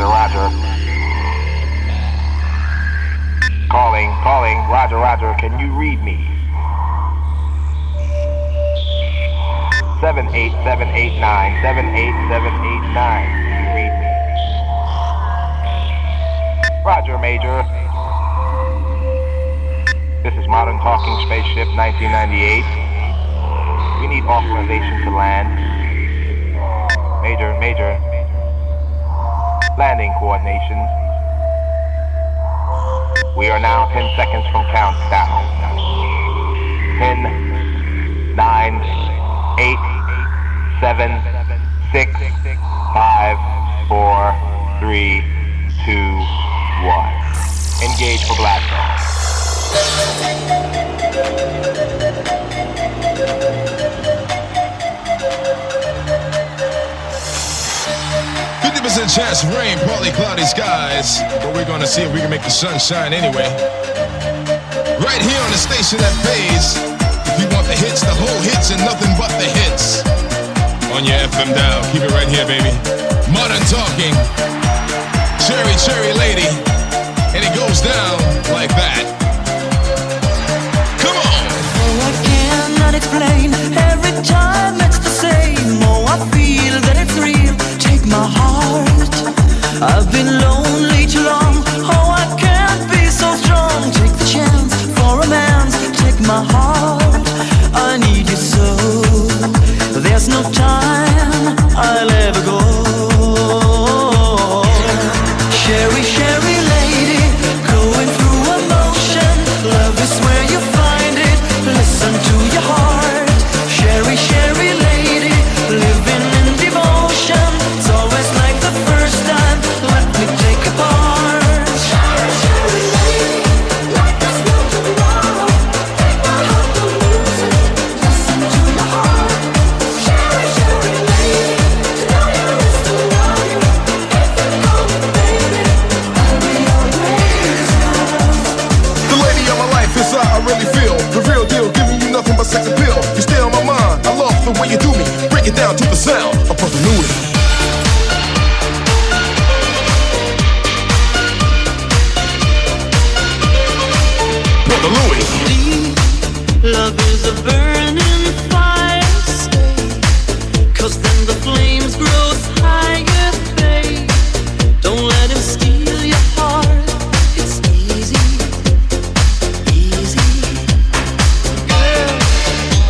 Roger, Roger. Calling, Roger, Roger. Can you read me? 78789, 78789. Can you read me? Roger, Major. This is Modern Talking Spaceship 1998. We need authorization to land. Major. Landing coordinations. We are now 10 seconds from countdown. 10, 9, 8, 7, 6, 5, 4, 3, 2, 1. Engage for blast off. 50% chance of rain, partly cloudy skies, but we're gonna see if we can make the sun shine anyway. Right here on the station that pays. If you want the hits, the whole hits, and nothing but the hits. On your FM dial, keep it right here, baby. Modern Talking, Cherry Lady, and it goes down like that. Come on! Oh, I cannot explain. Every time it's the same. Oh, I feel that it's real. Take my heart. I've been lonely too long. Oh, I can't be so strong. Take the chance for romance. Take my heart. I need you so. There's no time I'll ever go. Cherry lady, going through emotion. Love is where you find it. Listen to your heart. Cherry lady, living in devotion. It's always like the first time. Let me take a part. Cherry lady, like there's no tomorrow. Take my heart, don't lose it. Listen to your heart. Cherry lady, to know you is to love you. If you call me baby, I'll be always yours. The lady of my life is how I really feel. The real deal, giving you nothing but sex appeal. You stay on my mind, I love the way you do me. Break it down to the sound of Brother Louis. Brother Louis. Love is a burning fire, stay. 'Cause then the flames grow higher, babe. Don't let him steal your heart. It's easy. Girl,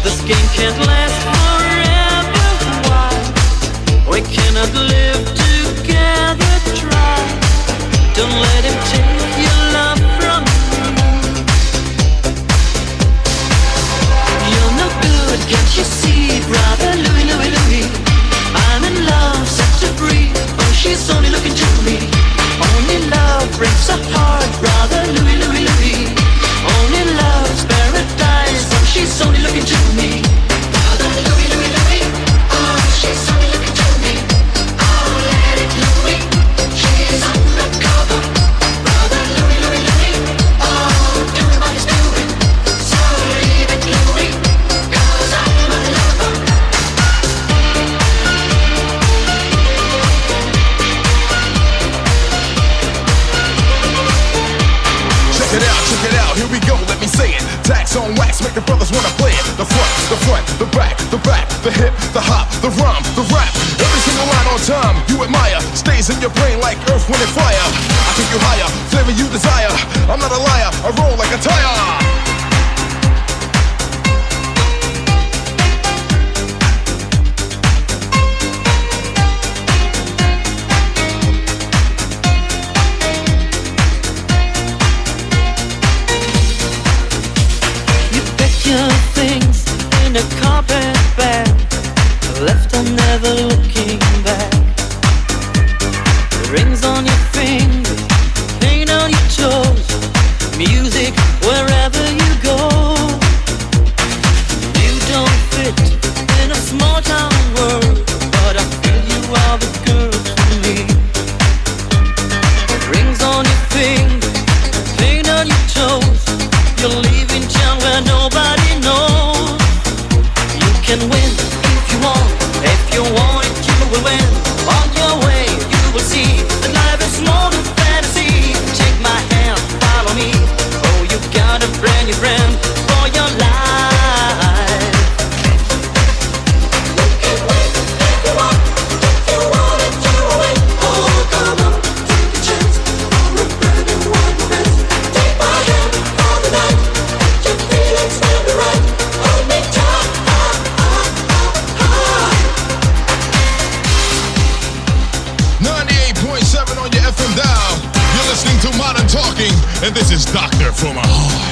this game can't last forever. Why? We cannot live together, try. Don't let him take your love from you. You're no good, can't you see, brother Louis? I'm in love, set to free. Oh, she's only looking to me. Only love breaks a heart, brother Louis. Only love's paradise. Oh, she's only looking to me. Brother Louis. Oh, she's only looking to me. Oh, let it Louis. She's undercover. Brother Louis. Oh, doing what he's doing. So leave it Louis, 'cause I'm a lover. Check it out, here we go, let me say it. Tax on wax, make the brothers wanna play it. The front, the back, the hip, the hop, the rhyme, the rap. Every single line on time, you admire. Stays in your brain like earth, wind, and fire. I take you higher, flavor you desire. I'm not a liar, I roll like a tire. Your things in a carpet bag, left on never looking back. Rings on your fingers, paint on your toes, music wherever you go. You don't fit in a small town world, but I feel you are the girl for me. Rings on your fingers, paint on your toes. You're leaving town where nobody knows. You can win if you want it your friend for your life. You can wait if you want it to wait. Oh, come on, take a chance for a brand new one romance. Take my hand for the night, let your feelings stand me right. Hold me tight. 98.7 on your FM dial. You're listening to Modern Talking, and this is Doctor for My Heart.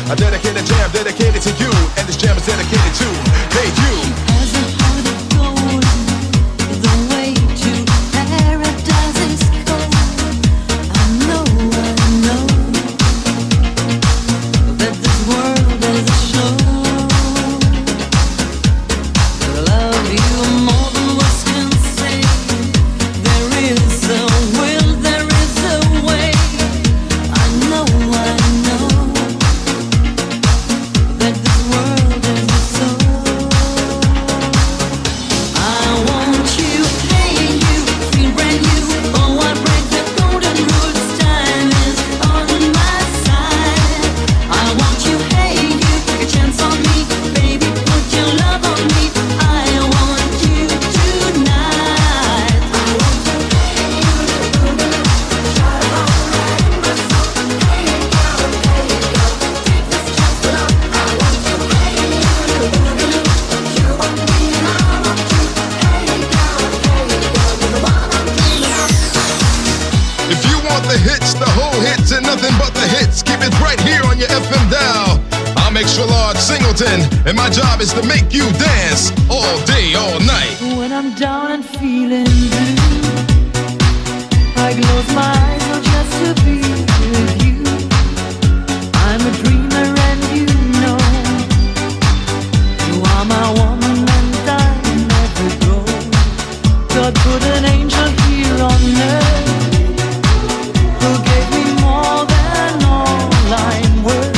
A dedicated jam dedicated to you, and this jam is dedicated to you. And my job is to make you dance all day, all night. When I'm down and feeling blue, I close my eyes oh, just to be with you. I'm a dreamer and you know you are my woman and I never go. God put an angel here on earth who gave me more than all I'm worth.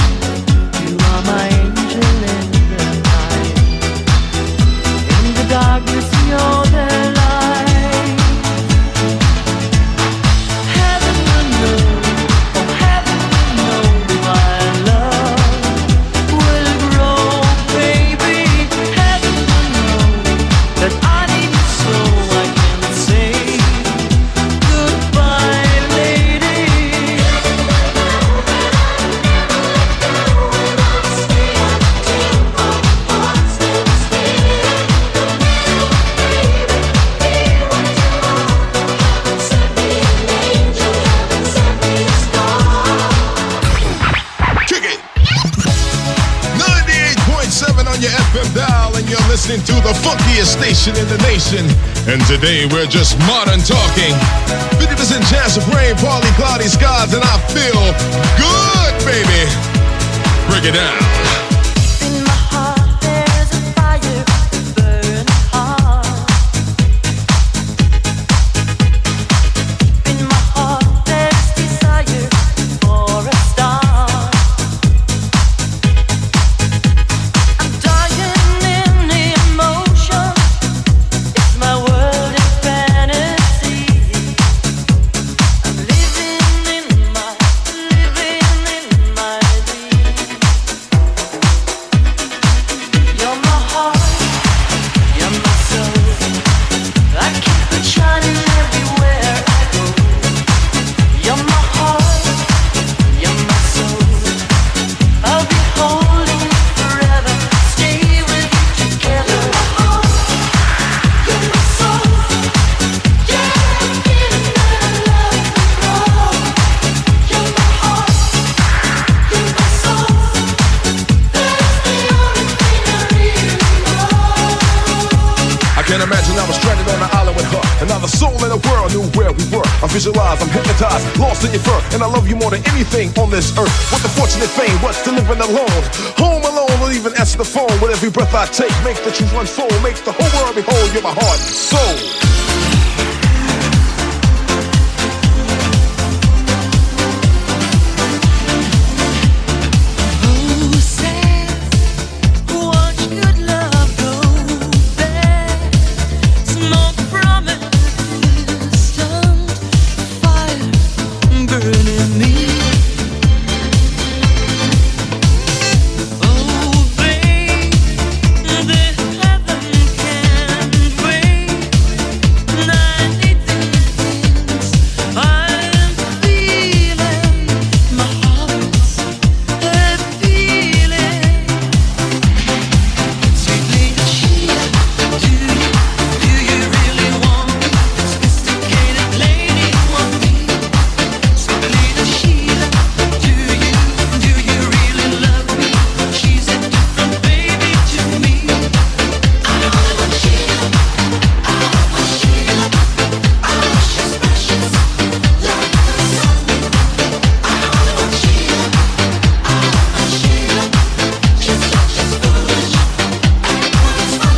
You are my angel in the night. listening to the funkiest station in the nation. And today we're just modern talking. 50% chance of rain, partly cloudy skies, and I feel good, baby. Break it down. In my heart there's a fire burning hard. In my heart there's desire for a star. I'm dying in emotion. It's my world in fantasy. I'm living in my dream. You're my heart, you're my soul. I keep it shining everywhere I go. You're my heart, you're my soul. I'll be holding you forever, stay with you together. You're my heart, you're my soul. Yeah, I'm feeling that I love you more. You're my heart, you're my soul. That's the only thing I really know. I can't imagine I was stranded on an island with her. Another soul in the world knew where we were. I visualize, I'm hypnotized, lost in your fur. And I love you more than anything on this earth. What the fortunate fame, what's to living alone? Home alone, or even answer the phone. With every breath I take, make the truth unfold. Make the whole world behold, you're my heart and soul. Who says watch good love go bad? Smoke from a distant fire burning me. Oh, babe, the heaven can't wait. 90 things I'm feeling. My heart's a feeling. Sweetly Sheila, do you really want me? Sophisticated lady want me? Sweetly Sheila, do you really love me? She's a different baby to me. I want Sheila, I want Sheila, she's precious, like the sun. I want Sheila, she's not just foolish, it's fun.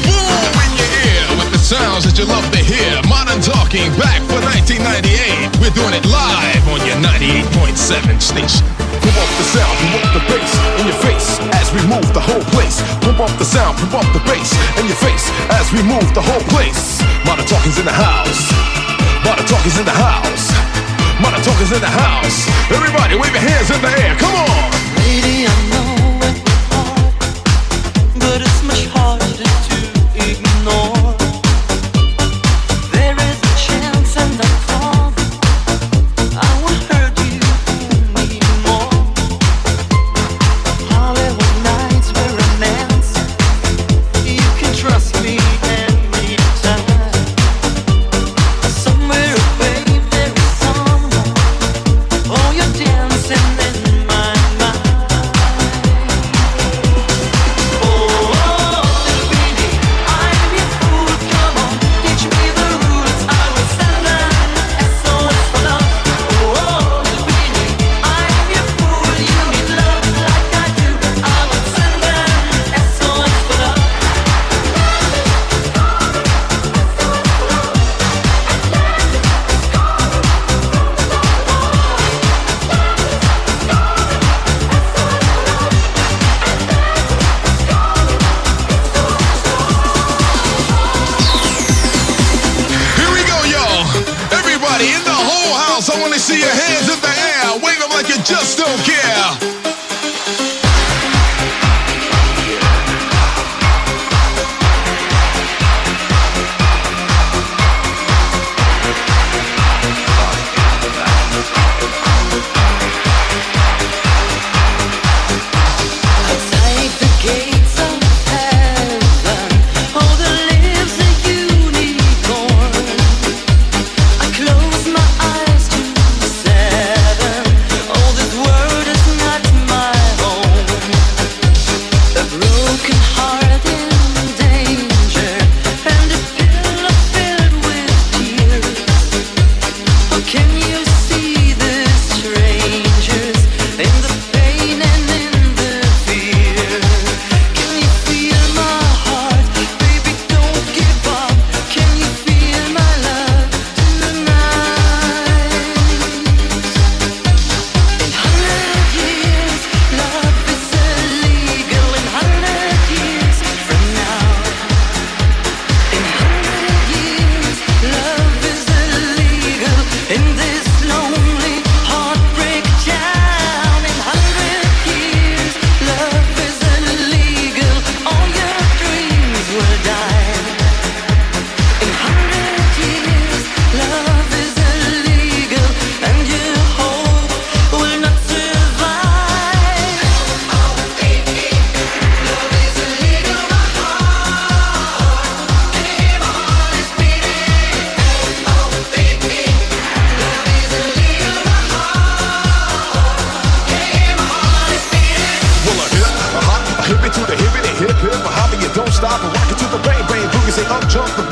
Boom in your ear with the sounds that you love to hear. Modern Talking back for 1998. We're doing it live on your 98.7 station. Pump up the sound, pump up the bass in your face as we move the whole place. Pump up the sound, pump up the bass in your face as we move the whole place. Modern Talking's in the house. Modern Talking's in the house. Modern Talking's in the house. Everybody wave your hands in the air. Come on. Lady, I know it was hard, but it's much harder to ignore. There is a chance and I promise I won't hurt you anymore. Hollywood nights were romance. You can trust me anytime. Somewhere away there is someone. Oh, you're dancing in my mind. Not Hip it to the hip it, hip hip, a hobby, you don't stop, and rock it to the bang bang boogie, say up jump the